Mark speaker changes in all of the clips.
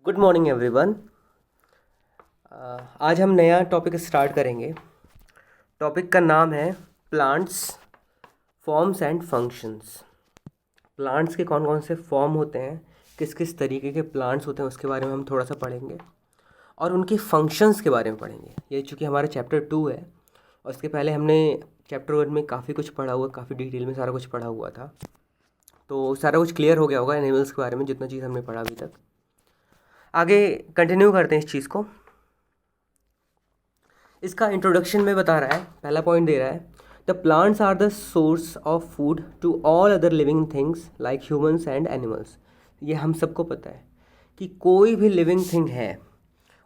Speaker 1: Good morning everyone. आज हम नया टॉपिक स्टार्ट करेंगे। टॉपिक का नाम है plants, forms and functions. Plants के कौन कौन से फॉर्म होते हैं, किस किस तरीके के प्लांट्स होते हैं, उसके बारे में हम थोड़ा सा पढ़ेंगे और उनके फंक्शंस के बारे में पढ़ेंगे। ये चूँकि हमारा चैप्टर 2 है और इसके पहले हमने चैप्टर 1 में काफ़ी कुछ पढ़ा हुआ, काफ़ी डिटेल में सारा कुछ पढ़ा हुआ था, तो सारा कुछ क्लियर हो गया होगा एनिमल्स के बारे में, जितना चीज़ हमने पढ़ा अभी तक। आगे कंटिन्यू करते हैं इस चीज़ को। इसका इंट्रोडक्शन में बता रहा है, पहला पॉइंट दे रहा है, the plants are the source of food to all other living things like humans and animals. ये हम सबको पता है कि कोई भी लिविंग थिंग है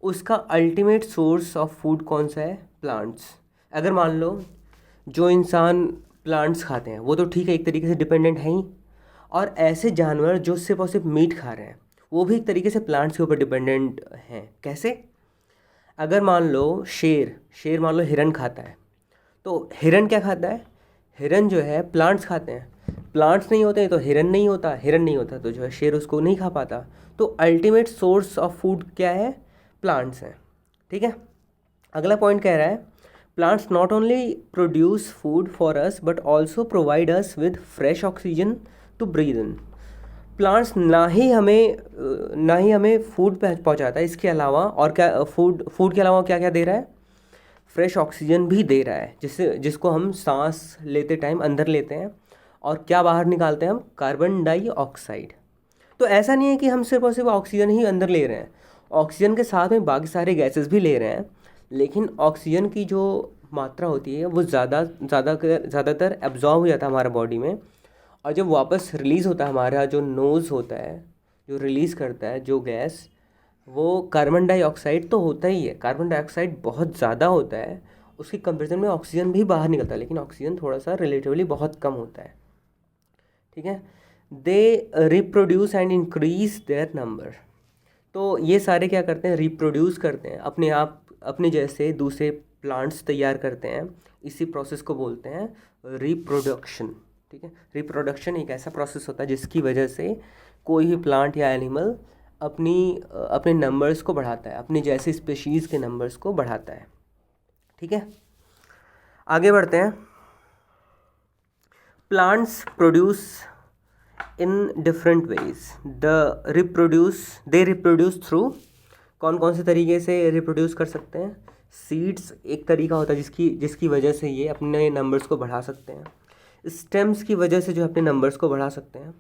Speaker 1: उसका अल्टीमेट सोर्स ऑफ फूड कौन सा है? प्लांट्स। अगर मान लो जो इंसान प्लांट्स खाते हैं वो तो ठीक है, एक तरीके से डिपेंडेंट है ही, और ऐसे जानवर जो सिर्फ और सिर्फ मीट खा रहे हैं वो भी एक तरीके से प्लांट्स के ऊपर डिपेंडेंट हैं। कैसे? अगर मान लो शेर शेर मान लो हिरन खाता है, तो हिरन क्या खाता है? हिरन जो है प्लांट्स खाते हैं। प्लांट्स नहीं होते तो हिरन नहीं होता, हिरन नहीं होता तो जो है शेर उसको नहीं खा पाता। तो अल्टीमेट सोर्स ऑफ फूड क्या है? प्लांट्स हैं। ठीक है। अगला पॉइंट कह रहा है, plants not only produce food for us but also provide us with fresh oxygen to breathe in. Plants ना ही हमें फूड पहुंचाता है, इसके अलावा और क्या, फूड के अलावा क्या क्या दे रहा है? फ्रेश ऑक्सीजन भी दे रहा है, जिसको हम सांस लेते टाइम अंदर लेते हैं, और क्या बाहर निकालते हैं हम? Carbon dioxide. तो ऐसा नहीं है कि हम सिर्फ और सिर्फ ऑक्सीजन ही अंदर ले रहे हैं, ऑक्सीजन के साथ में बाकी सारे गैसेस भी ले रहे हैं, लेकिन ऑक्सीजन की जो मात्रा होती है वो ज़्यादातर एब्जॉर्ब हो जाता है हमारा बॉडी में, और जब वापस रिलीज़ होता है, हमारा जो नोज़ होता है जो रिलीज़ करता है जो गैस, वो कार्बन डाइऑक्साइड तो होता ही है। कार्बन डाइऑक्साइड बहुत ज़्यादा होता है, उसकी कंपैरिजन में ऑक्सीजन भी बाहर निकलता है, लेकिन ऑक्सीजन थोड़ा सा रिलेटिवली बहुत कम होता है। ठीक है। They reproduce and increase their number. तो ये सारे क्या करते हैं? रिप्रोड्यूस करते हैं, अपने आप अपने जैसे दूसरे प्लांट्स तैयार करते हैं। इसी प्रोसेस को बोलते हैं रिप्रोडक्शन। ठीक है। रिप्रोडक्शन एक ऐसा प्रोसेस होता है जिसकी वजह से कोई भी प्लांट या एनिमल अपने नंबर्स को बढ़ाता है, अपनी जैसे स्पेशीज़ के नंबर्स को बढ़ाता है। ठीक है। आगे बढ़ते हैं। Plants produce in different ways. They reproduce through, कौन कौन से तरीके से रिप्रोड्यूस कर सकते हैं? सीड्स एक तरीका होता है जिसकी वजह से ये अपने नंबर्स को बढ़ा सकते हैं। स्टेम्स की वजह से जो अपने नंबर्स को बढ़ा सकते हैं।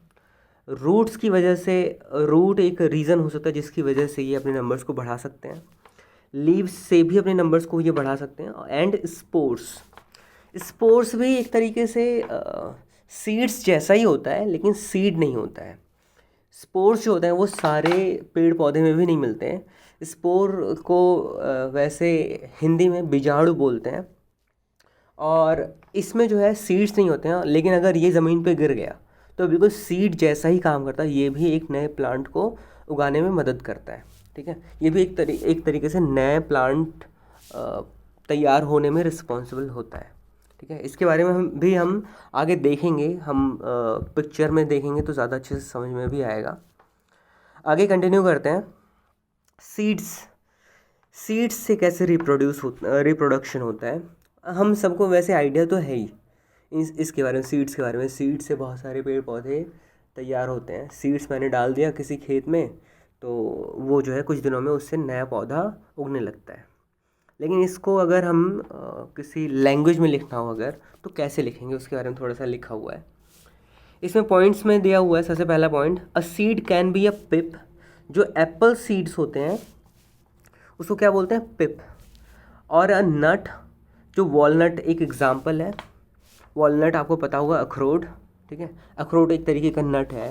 Speaker 1: रूट्स की वजह से, रूट एक रीज़न हो सकता है जिसकी वजह से ये अपने नंबर्स को बढ़ा सकते हैं। लीव्स से भी अपने नंबर्स को ये बढ़ा सकते हैं। एंड स्पोर्स, स्पोर्स भी एक तरीके से सीड्स जैसा ही होता है, लेकिन सीड नहीं होता है। स्पोर्स जो होते हैं वो सारे पेड़ पौधे में भी नहीं मिलते हैं। स्पोर को वैसे हिंदी में बीजाणु बोलते हैं, और इसमें जो है सीड्स नहीं होते हैं, लेकिन अगर ये ज़मीन पे गिर गया तो बिल्कुल सीड जैसा ही काम करता है। ये भी एक नए प्लांट को उगाने में मदद करता है। ठीक है। ये भी एक तरीके से नए प्लांट तैयार होने में रिस्पॉन्सिबल होता है। ठीक है। इसके बारे में हम आगे देखेंगे, हम पिक्चर में देखेंगे तो ज़्यादा अच्छे से समझ में भी आएगा। आगे कंटिन्यू करते हैं। सीड्स से कैसे रिप्रोडक्शन होता है? हम सबको वैसे आइडिया तो है ही इसके बारे में, सीड्स के बारे में। सीड्स से बहुत सारे पेड़ पौधे तैयार होते हैं। सीड्स मैंने डाल दिया किसी खेत में, तो वो जो है कुछ दिनों में उससे नया पौधा उगने लगता है। लेकिन इसको अगर हम किसी लैंग्वेज में लिखना हो अगर, तो कैसे लिखेंगे उसके बारे में थोड़ा सा लिखा हुआ है। इसमें पॉइंट्स में दिया हुआ है। सबसे पहला point, a seed can be a pip. जो एप्पल सीड्स होते हैं उसको क्या बोलते हैं? पिप। और अ नट, जो वॉलनट एक एग्जाम्पल है। वॉलनट आपको पता होगा, अखरोट। ठीक है। अखरोट एक तरीके का नट है।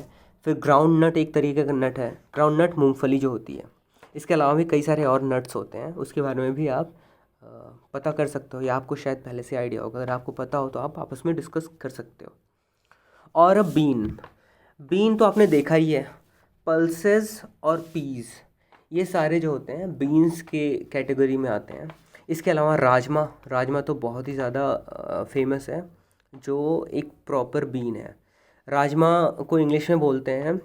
Speaker 1: फिर ग्राउंड नट एक तरीके का नट है। ग्राउंड नट मूंगफली जो होती है। इसके अलावा भी कई सारे और नट्स होते हैं, उसके बारे में भी आप पता कर सकते हो, या आपको शायद पहले से आइडिया होगा। अगर आपको पता हो तो आप आपस में डिस्कस कर सकते हो। और अब बीन तो आपने देखा ही है। पल्सेस और पीस, ये सारे जो होते हैं बीन्स के कैटेगरी में आते हैं। इसके अलावा राजमा तो बहुत ही ज़्यादा फेमस है, जो एक प्रॉपर बीन है। राजमा को इंग्लिश में बोलते हैं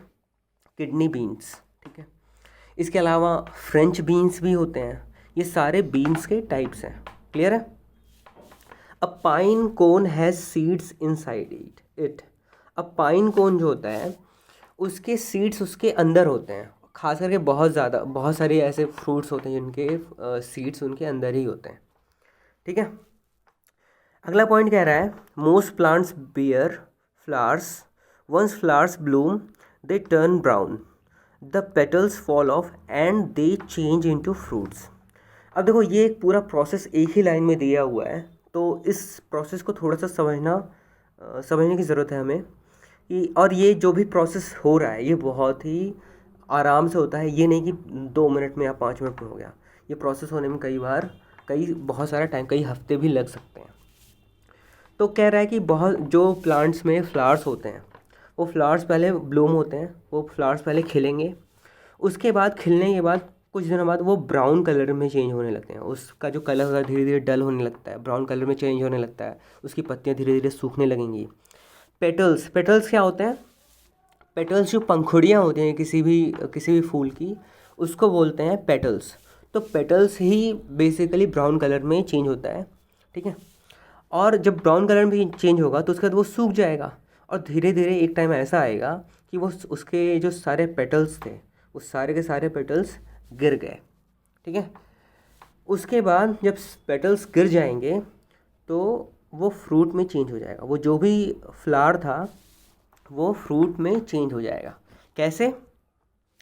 Speaker 1: किडनी बीन्स। ठीक है। इसके अलावा फ्रेंच बीन्स भी होते हैं। ये सारे बीन्स के टाइप्स हैं। क्लियर है? A pine cone has seeds inside it. A pine cone जो होता है उसके सीड्स उसके अंदर होते हैं। खास करके बहुत सारे ऐसे फ्रूट्स होते हैं जिनके सीड्स उनके अंदर ही होते हैं। ठीक है। अगला पॉइंट कह रहा है most plants bear flowers, once flowers bloom they turn brown, the petals fall off and they change into fruits. अब देखो ये एक पूरा प्रोसेस एक ही लाइन में दिया हुआ है, तो इस प्रोसेस को थोड़ा सा समझने की ज़रूरत है हमें कि, और ये जो भी प्रोसेस हो रहा है ये बहुत ही आराम से होता है। ये नहीं कि 2 मिनट में या 5 मिनट में हो गया। ये प्रोसेस होने में बहुत सारा टाइम, कई हफ्ते भी लग सकते हैं। तो कह रहा है कि बहुत जो प्लांट्स में फ्लावर्स होते हैं वो फ्लावर्स पहले ब्लूम होते हैं, वो फ्लावर्स पहले खिलेंगे, उसके बाद खिलने के बाद कुछ दिनों बाद वो ब्राउन कलर में चेंज होने लगते हैं। उसका जो कलर होगा धीरे धीरे डल होने लगता है, ब्राउन कलर में चेंज होने लगता है, उसकी पत्तियाँ धीरे धीरे सूखने लगेंगी। पेटल्स क्या होते हैं? पेटल्स जो पंखुड़ियाँ होती हैं किसी भी फूल की, उसको बोलते हैं पेटल्स। तो पेटल्स ही बेसिकली ब्राउन कलर में चेंज होता है। ठीक है। और जब ब्राउन कलर में चेंज होगा तो उसके बाद वो सूख जाएगा और धीरे धीरे एक टाइम ऐसा आएगा कि वो उसके जो सारे पेटल्स थे वो सारे के सारे पेटल्स गिर गए। ठीक है। उसके बाद जब पेटल्स गिर जाएंगे तो वो फ्रूट में चेंज हो जाएगा। वो जो भी फ्लावर था वो फ्रूट में चेंज हो जाएगा। कैसे?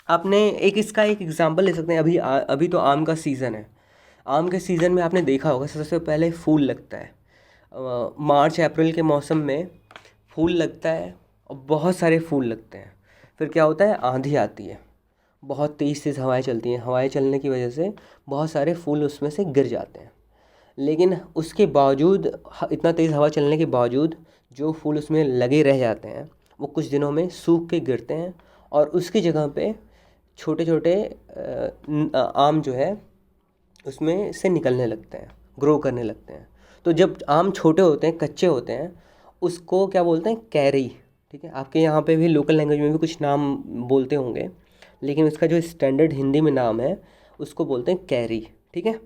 Speaker 1: आपने इसका एक एग्जांपल ले सकते हैं। अभी तो आम का सीज़न है। आम के सीज़न में आपने देखा होगा सबसे पहले फूल लगता है। मार्च अप्रैल के मौसम में फूल लगता है और बहुत सारे फूल लगते हैं। फिर क्या होता है? आंधी आती है, बहुत तेज़ हवाएं चलती हैं। हवाएं चलने की वजह से बहुत सारे फूल उसमें से गिर जाते हैं। लेकिन उसके बावजूद, इतना तेज़ हवा चलने के बावजूद जो फूल उसमें लगे रह जाते हैं वो कुछ दिनों में सूख के गिरते हैं और उसकी जगह पे छोटे छोटे आम जो है उसमें से निकलने लगते हैं, ग्रो करने लगते हैं। तो जब आम छोटे होते हैं, कच्चे होते हैं, उसको क्या बोलते हैं? कैरी। ठीक है। आपके यहाँ पे भी लोकल लैंग्वेज में भी कुछ नाम बोलते होंगे, लेकिन उसका जो स्टैंडर्ड हिंदी में नाम है उसको बोलते हैं कैरी। ठीक है।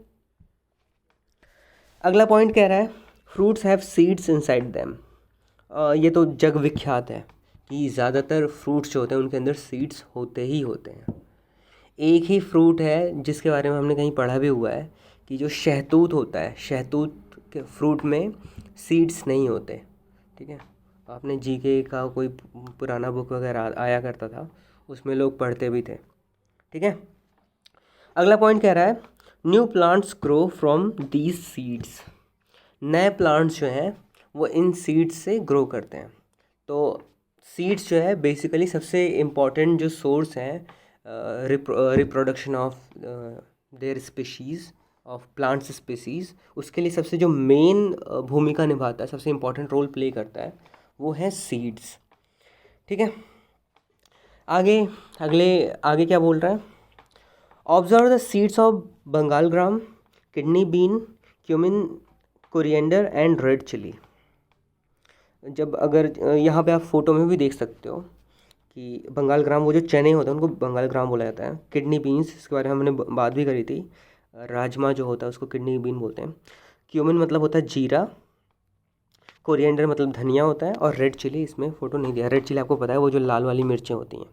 Speaker 1: अगला पॉइंट कह रहा है fruits have seeds inside them. ये तो जग विख्यात है कि ज़्यादातर फ्रूट्स जो होते हैं उनके अंदर सीड्स होते ही होते हैं। एक ही फ्रूट है जिसके बारे में हमने कहीं पढ़ा भी हुआ है कि जो शहतूत होता है, शहतूत के फ्रूट में सीड्स नहीं होते। ठीक है। आपने जीके का कोई पुराना बुक वगैरह आया करता था, उसमें लोग पढ़ते भी थे। ठीक है। अगला पॉइंट कह रहा है new plants grow from these seeds. नए प्लांट्स जो हैं वो इन सीड्स से ग्रो करते हैं। तो सीड्स जो है बेसिकली सबसे इम्पॉर्टेंट जो सोर्स है reproduction of their species, of plants species, उसके लिए सबसे जो मेन भूमिका निभाता है, सबसे इम्पॉर्टेंट रोल प्ले करता है, वो है सीड्स। ठीक है। आगे क्या बोल रहा है? Observe the seeds of Bengal gram, kidney bean, cumin, coriander and red chilli. जब अगर यहाँ पे आप फोटो में भी देख सकते हो कि बंगाल ग्राम, वो जो चने होते हैं उनको बंगाल ग्राम बोला जाता है। किडनी बीन्स, इसके बारे में हमने बात भी करी थी। राजमा जो होता है उसको किडनी बीन बोलते हैं। क्यूमिन मतलब होता है जीरा, कोरिएंडर मतलब धनिया होता है, और रेड चिली, इसमें फ़ोटो नहीं दिया। रेड चिली आपको पता है वो जो लाल वाली मिर्चें होती हैं।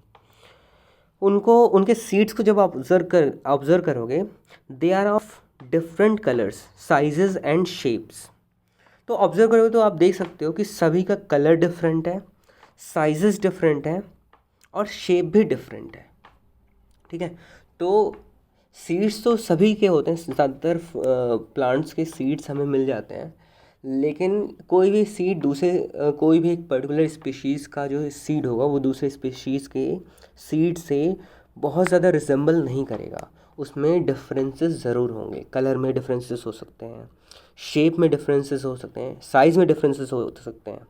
Speaker 1: उनके सीड्स को जब आप ऑब्जर्व करोगे, they are of different colours, sizes and shapes. तो ऑब्जर्व करोगे तो आप देख सकते हो कि सभी का कलर डिफरेंट है, साइजेस डिफरेंट है और शेप भी डिफरेंट है। ठीक है। तो सीड्स तो सभी के होते हैं, ज़्यादातर प्लांट्स के सीड्स हमें मिल जाते हैं, लेकिन कोई भी एक पर्टिकुलर स्पीशीज़ का जो सीड होगा वो दूसरे स्पीशीज़ के सीड से बहुत ज़्यादा रिजेंबल नहीं करेगा। उसमें डिफरेंसेस ज़रूर होंगे। कलर में डिफरेंसेस हो सकते हैं, शेप में डिफरेंसेस हो सकते हैं, साइज़ में डिफरेंसेस हो सकते हैं।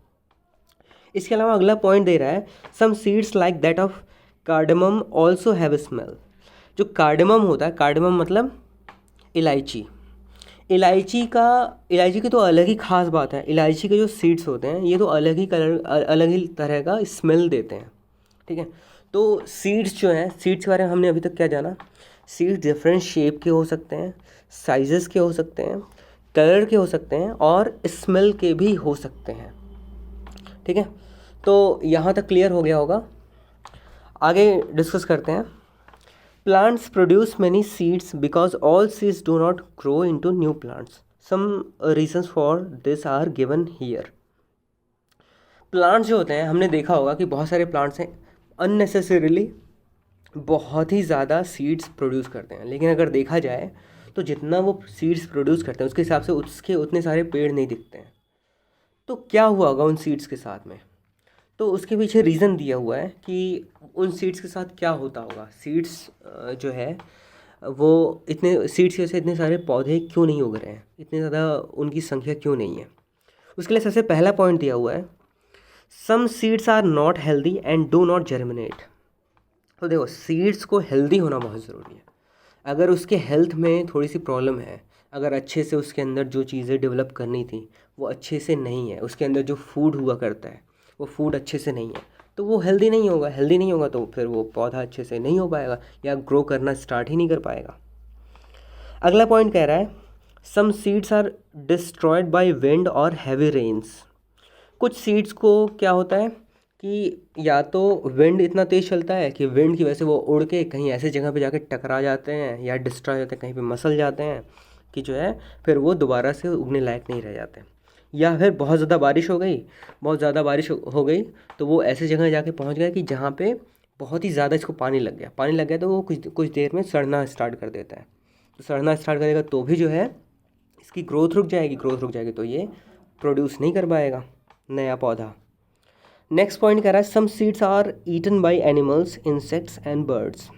Speaker 1: इसके अलावा अगला पॉइंट दे रहा है some seeds like that of cardamom also have a smell. जो कार्डमम होता है, कार्डमम मतलब इलायची। इलायची की तो अलग ही ख़ास बात है। इलायची के जो सीड्स होते हैं ये तो अलग ही तरह का स्मेल देते हैं। ठीक है। तो सीड्स जो हैं, सीड्स के बारे में हमने अभी तक क्या जाना? सीड्स डिफरेंट शेप के हो सकते हैं, साइजेस के हो सकते हैं, कलर के हो सकते हैं और स्मेल के भी हो सकते हैं। ठीक है, तो यहाँ तक क्लियर हो गया होगा। आगे डिस्कस करते हैं। Plants produce many seeds because all seeds do not grow into new plants. Some reasons for this are given here. Plants जो होते हैं, हमने देखा होगा कि बहुत सारे प्लांट्स हैं अननेसेसरीली बहुत ही ज़्यादा सीड्स प्रोड्यूस करते हैं, लेकिन अगर देखा जाए तो जितना वो सीड्स प्रोड्यूस करते हैं उसके हिसाब से उसके उतने सारे पेड़ नहीं दिखते हैं। तो क्या हुआ होगा उन सीड्स के साथ में? तो उसके पीछे रीज़न दिया हुआ है कि उन सीड्स के साथ क्या होता होगा। सीड्स जो है वो इतने सीड्स की वजह से इतने सारे पौधे क्यों नहीं उग रहे हैं, इतनी ज़्यादा उनकी संख्या क्यों नहीं है? उसके लिए सबसे पहला पॉइंट दिया हुआ है, some seeds are not healthy and do not germinate. तो देखो, सीड्स को हेल्दी होना बहुत ज़रूरी है। अगर उसके हेल्थ में थोड़ी सी प्रॉब्लम है, अगर अच्छे से उसके अंदर जो चीज़ें डेवलप करनी थी वो अच्छे से नहीं है, उसके अंदर जो फूड हुआ करता है वो फूड अच्छे से नहीं है, तो वो हेल्दी नहीं होगा। हेल्दी नहीं होगा तो फिर वो पौधा अच्छे से नहीं हो पाएगा या ग्रो करना स्टार्ट ही नहीं कर पाएगा। अगला पॉइंट कह रहा है, some seeds are destroyed by wind or heavy rains. कुछ सीड्स को क्या होता है कि या तो विंड इतना तेज़ चलता है कि विंड की वजह से वो उड़ के कहीं ऐसे जगह पे जाके टकरा जाते हैं या डिस्ट्रॉय होते हैं, कहीं पे मसल जाते हैं कि जो है फिर वो दोबारा से उगने लायक नहीं रह जाते। या फिर बहुत ज़्यादा बारिश हो गई, बहुत ज़्यादा बारिश हो गई तो वो ऐसे जगह जाके पहुंच गया कि जहाँ पे बहुत ही ज़्यादा इसको पानी लग गया तो वो कुछ देर में सड़ना स्टार्ट कर देता है। तो सड़ना स्टार्ट करेगा तो भी जो है इसकी ग्रोथ रुक जाएगी तो ये प्रोड्यूस नहीं कर पाएगा नया पौधा। नेक्स्ट पॉइंट कह रहा है, some seeds are eaten by animals, insects and birds.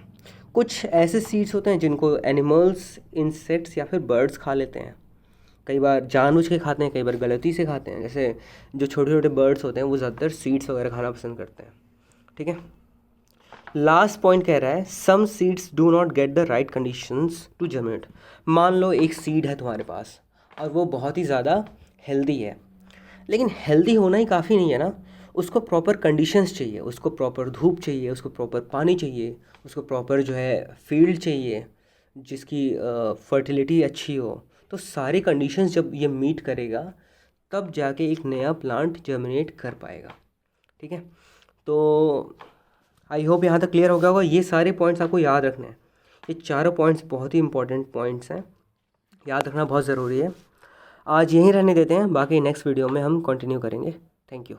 Speaker 1: कुछ ऐसे सीड्स होते हैं जिनको एनिमल्स, इंसेक्ट्स या फिर बर्ड्स खा लेते हैं। कई बार जानबूझ के खाते हैं, कई बार गलती से खाते हैं। जैसे जो छोटे छोटे बर्ड्स होते हैं वो ज़्यादातर सीड्स वगैरह खाना पसंद करते हैं। ठीक है, लास्ट पॉइंट कह रहा है, some seeds do not get the right conditions to germinate. मान लो एक सीड है तुम्हारे पास और वो बहुत ही ज़्यादा हेल्दी है, लेकिन हेल्दी होना ही काफ़ी नहीं है ना, उसको प्रॉपर कंडीशंस चाहिए, उसको प्रॉपर धूप चाहिए, उसको प्रॉपर पानी चाहिए, उसको प्रॉपर जो है फील्ड चाहिए जिसकी फर्टिलिटी अच्छी हो। तो सारी कंडीशंस जब ये मीट करेगा तब जाके एक नया प्लांट जर्मिनेट कर पाएगा। ठीक है, तो आई होप यहाँ तक क्लियर हो गया होगा। ये सारे पॉइंट्स आपको याद रखने हैं, ये चारों पॉइंट्स बहुत ही इंपॉर्टेंट पॉइंट्स हैं, याद रखना बहुत ज़रूरी है। आज यहीं रहने देते हैं, बाकी नेक्स्ट वीडियो में हम कंटिन्यू करेंगे। Thank you.